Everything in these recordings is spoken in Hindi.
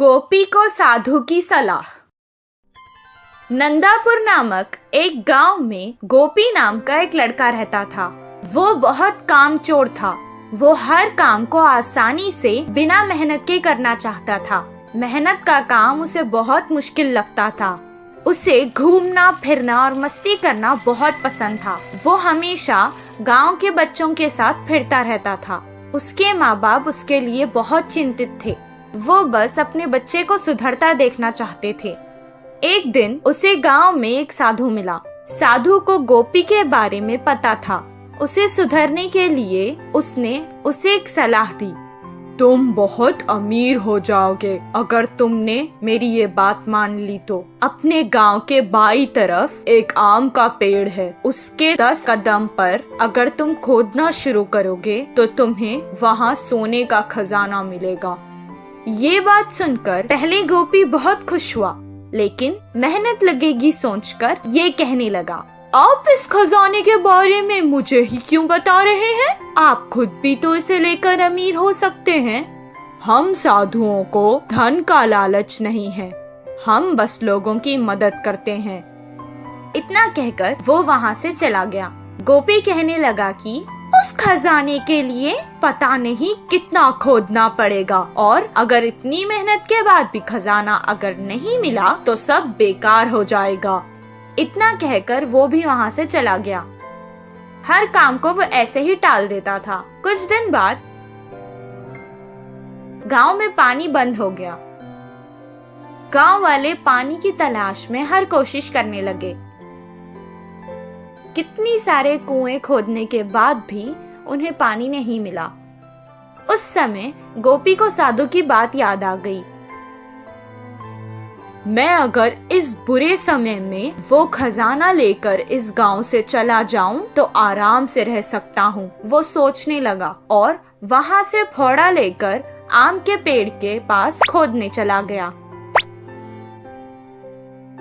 गोपी को साधु की सलाह। नंदापुर नामक एक गांव में गोपी नाम का एक लड़का रहता था। वो बहुत कामचोर था। वो हर काम को आसानी से बिना मेहनत के करना चाहता था। मेहनत का काम उसे बहुत मुश्किल लगता था। उसे घूमना फिरना और मस्ती करना बहुत पसंद था। वो हमेशा गांव के बच्चों के साथ फिरता रहता था। उसके माँ बाप उसके लिए बहुत चिंतित थे। वो बस अपने बच्चे को सुधरता देखना चाहते थे। एक दिन उसे गांव में एक साधु मिला। साधु को गोपी के बारे में पता था। उसे सुधरने के लिए उसने उसे एक सलाह दी। तुम बहुत अमीर हो जाओगे अगर तुमने मेरी ये बात मान ली तो। अपने गांव के बाईं तरफ एक आम का पेड़ है। उसके 10 कदम पर अगर तुम खोदना शुरू करोगे तो तुम्हें वहाँ सोने का खजाना मिलेगा। ये बात सुनकर पहले गोपी बहुत खुश हुआ, लेकिन मेहनत लगेगी सोचकर ये कहने लगा, आप इस खजाने के बारे में मुझे ही क्यों बता रहे हैं? आप खुद भी तो इसे लेकर अमीर हो सकते हैं। हम साधुओं को धन का लालच नहीं है, हम बस लोगों की मदद करते हैं। इतना कहकर वो वहाँ से चला गया। गोपी कहने लगा कि उस खजाने के लिए पता नहीं कितना खोदना पड़ेगा, और अगर इतनी मेहनत के बाद भी खजाना अगर नहीं मिला तो सब बेकार हो जाएगा। इतना कहकर वो भी वहाँ से चला गया। हर काम को वो ऐसे ही टाल देता था। कुछ दिन बाद गांव में पानी बंद हो गया। गांव वाले पानी की तलाश में हर कोशिश करने लगे। कितनी सारे कुएं खोदने के बाद भी उन्हें पानी नहीं मिला। उस समय गोपी को साधु की बात याद आ गई। मैं अगर इस बुरे समय में वो खजाना लेकर इस गांव से चला जाऊं तो आराम से रह सकता हूं, वो सोचने लगा और वहां से फावड़ा लेकर आम के पेड़ के पास खोदने चला गया।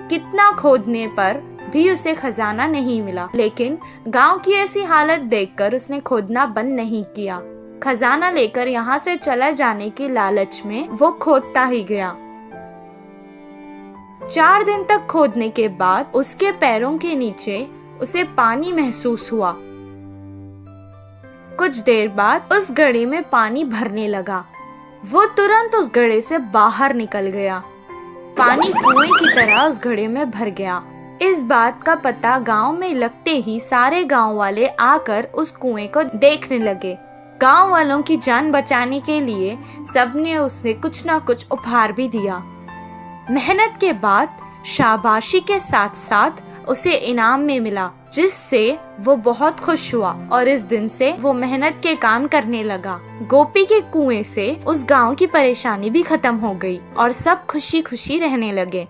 कितना खोदने पर भी उसे खजाना नहीं मिला, लेकिन गांव की ऐसी हालत देखकर उसने खोदना बंद नहीं किया। खजाना लेकर यहाँ से चला जाने की लालच में वो खोदता ही गया। 4 दिन तक खोदने के बाद उसके पैरों के नीचे उसे पानी महसूस हुआ। कुछ देर बाद उस घड़े में पानी भरने लगा। वो तुरंत उस घड़े से बाहर निकल गया। पानी कुएं की तरह उस घड़े में भर गया। इस बात का पता गांव में लगते ही सारे गांव वाले आकर उस कुएं को देखने लगे। गांव वालों की जान बचाने के लिए सबने उसे कुछ न कुछ उपहार भी दिया। मेहनत के बाद शाबाशी के साथ साथ उसे इनाम में मिला, जिससे वो बहुत खुश हुआ और इस दिन से वो मेहनत के काम करने लगा। गोपी के कुएं से उस गांव की परेशानी भी खत्म हो गई और सब खुशी खुशी रहने लगे।